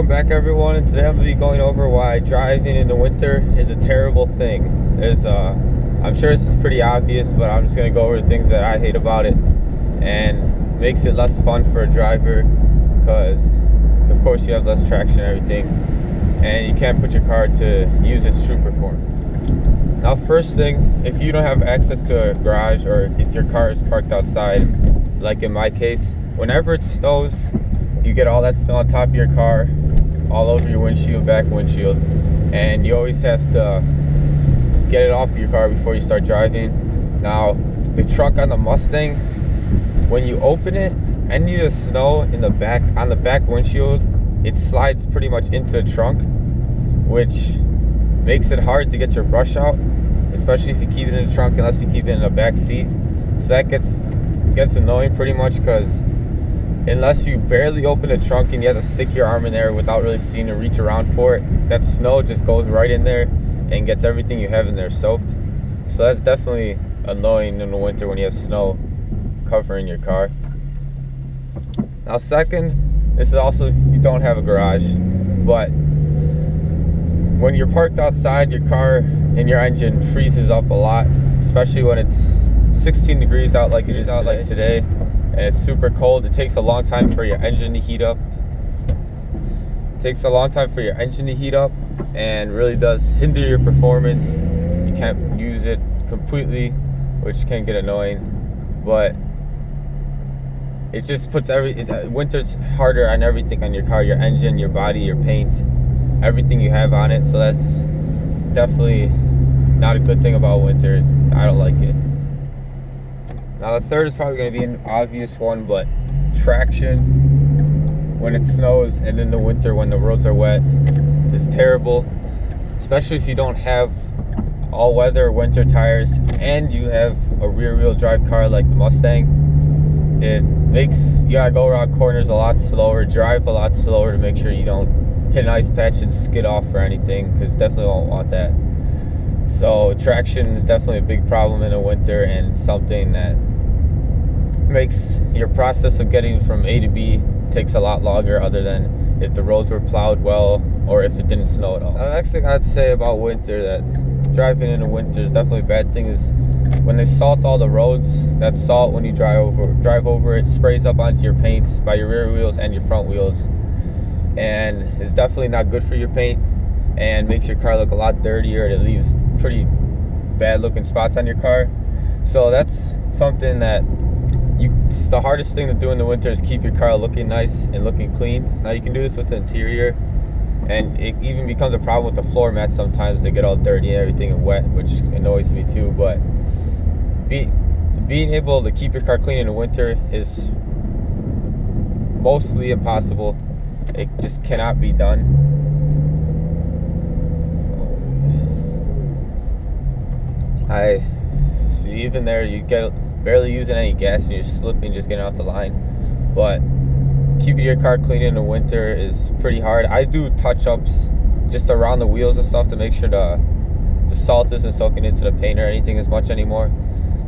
Welcome back, everyone, and today I'm going to be going over why driving in the winter is a terrible thing. I'm sure this is pretty obvious, but I'm just going to go over the things that I hate about it and makes it less fun for a driver because, of course, you have less traction and everything, and you can't put your car to use its true performance. Now, first thing, if you don't have access to a garage or if your car is parked outside, like in my case, whenever it snows, you get all that snow on top of your car, all over your windshield, back windshield, and you always have to get it off your car before you start driving. Now, the truck on the Mustang, when you open it, any of the snow in the back, on the back windshield, it slides pretty much into the trunk, which makes it hard to get your brush out, especially if you keep it in the trunk unless you keep it in the back seat. So that gets annoying pretty much because unless you barely open the trunk and you have to stick your arm in there without really seeing to reach around for it, that snow just goes right in there and gets everything you have in there soaked. So that's definitely annoying in the winter when you have snow covering your car. Now, second, this is also if you don't have a garage, but when you're parked outside, your car and your engine freezes up a lot, especially when it's 16 degrees out like it is out like today. And it's super cold. It takes a long time for your engine to heat up. And really does hinder your performance. You can't use it completely, which can get annoying. But it just puts winter's harder on everything on your car, your engine, your body, your paint, everything you have on it. So that's definitely not a good thing about winter. I don't like it. Now, the third is probably going to be an obvious one, but traction when it snows and in the winter when the roads are wet is terrible, especially if you don't have all-weather winter tires and you have a rear-wheel drive car like the Mustang. It makes you gotta go around corners a lot slower, drive a lot slower to make sure you don't hit an ice patch and skid off or anything, because definitely won't want that. So traction is definitely a big problem in the winter and something that makes your process of getting from A to B takes a lot longer, other than if the roads were plowed well or if it didn't snow at all. The next thing I'd say about winter, that driving in the winter is definitely a bad thing, is when they salt all the roads. That salt, when you drive over it, sprays up onto your paints by your rear wheels and your front wheels, and it's definitely not good for your paint and makes your car look a lot dirtier, and it leaves pretty bad looking spots on your car. So that's something that it's the hardest thing to do in the winter, is keep your car looking nice and looking clean. Now, you can do this with the interior, and it even becomes a problem with the floor mats sometimes. They get all dirty and everything and wet, which annoys me too. But being able to keep your car clean in the winter is mostly impossible. It just cannot be done. I see, even there, you get barely using any gas and you're slipping, just getting off the line. But keeping your car clean in the winter is pretty hard. I do touch-ups just around the wheels and stuff to make sure the salt isn't soaking into the paint or anything as much anymore,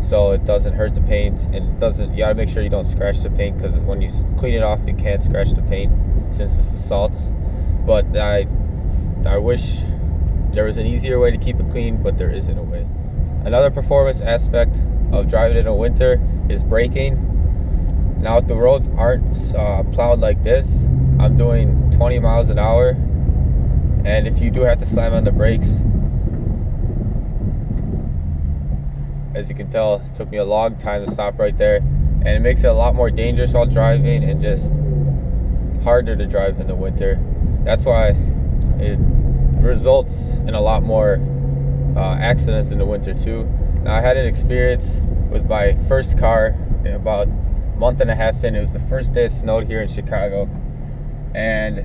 so it doesn't hurt the paint, and you gotta make sure you don't scratch the paint, because when you clean it off, you can't scratch the paint since it's the salts. But I wish there was an easier way to keep it clean, but there isn't a way. Another performance aspect of driving in the winter is braking. Now, if the roads aren't plowed like this, I'm doing 20 miles an hour, and if you do have to slam on the brakes, as you can tell, it took me a long time to stop right there, and it makes it a lot more dangerous while driving and just harder to drive in the winter. That's why it results in a lot more accidents in the winter too. Now, I had an experience with my first car about a month and a half in. It was the first day it snowed here in Chicago, and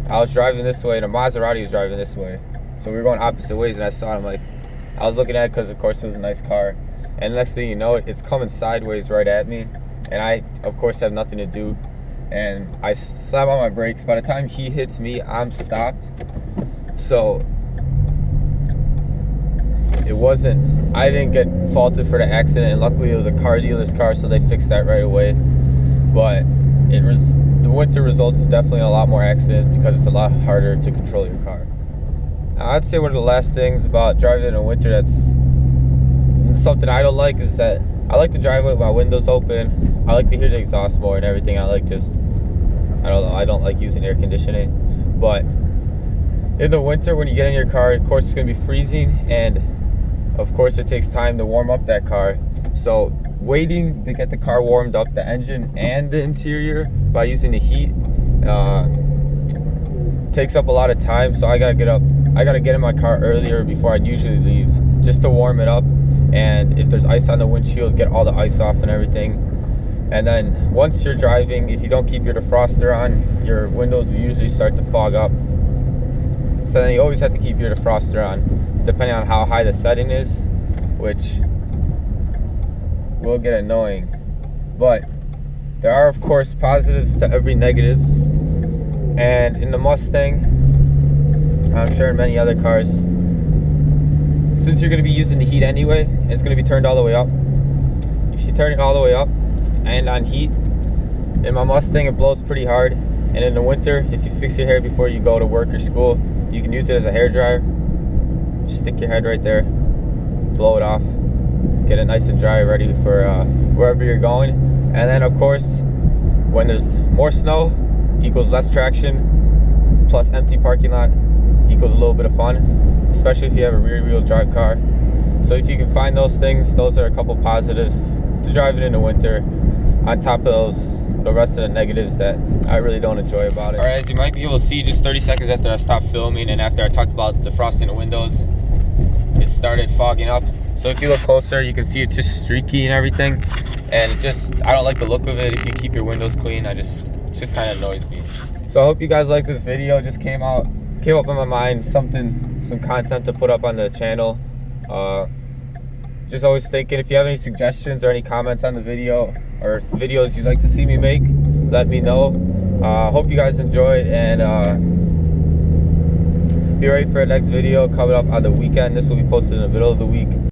I was driving this way and a Maserati was driving this way, so we were going opposite ways, and I saw him, I was looking at it because of course it was a nice car, and the next thing you know, it's coming sideways right at me, and I of course have nothing to do, and I slam on my brakes. By the time he hits me, I'm stopped. So I didn't get faulted for the accident, and luckily it was a car dealer's car, so they fixed that right away. But the winter results is definitely a lot more accidents because it's a lot harder to control your car. I'd say one of the last things about driving in the winter that's something I don't like is that I like to drive with my windows open. I like to hear the exhaust more and everything. I like just, I don't know, I don't like using air conditioning. But in the winter, when you get in your car, of course it's gonna be freezing, and of course it takes time to warm up that car. So waiting to get the car warmed up, the engine and the interior, by using the heat, takes up a lot of time. So I gotta get in my car earlier before I'd usually leave, just to warm it up. And if there's ice on the windshield, get all the ice off and everything. And then once you're driving, if you don't keep your defroster on, your windows will usually start to fog up. So then you always have to keep your defroster on, depending on how high the setting is, which will get annoying. But there are, of course, positives to every negative. And in the Mustang, I'm sure in many other cars, since you're going to be using the heat anyway, it's going to be turned all the way up. If you turn it all the way up and on heat, in my Mustang it blows pretty hard. And in the winter, if you fix your hair before you go to work or school, you can use it as a hair dryer. Just stick your head right there, blow it off, get it nice and dry, ready for wherever you're going. And then of course, when there's more snow equals less traction, plus empty parking lot equals a little bit of fun, especially if you have a rear-wheel drive car. So if you can find those things, those are a couple positives to driving in the winter, on top of the rest of the negatives that I really don't enjoy about it. All right, as you might be able to see, just 30 seconds after I stopped filming and after I talked about defrosting the windows, it started fogging up. So if you look closer, you can see it's just streaky and everything, and I don't like the look of it. If you keep your windows clean, it just kind of annoys me. So I hope you guys like this video. Just came up in my mind, some content to put up on the channel. Just always thinking, if you have any suggestions or any comments on the video or videos you'd like to see me make, let me know. Hope you guys enjoyed, and be ready for the next video coming up on the weekend. This will be posted in the middle of the week.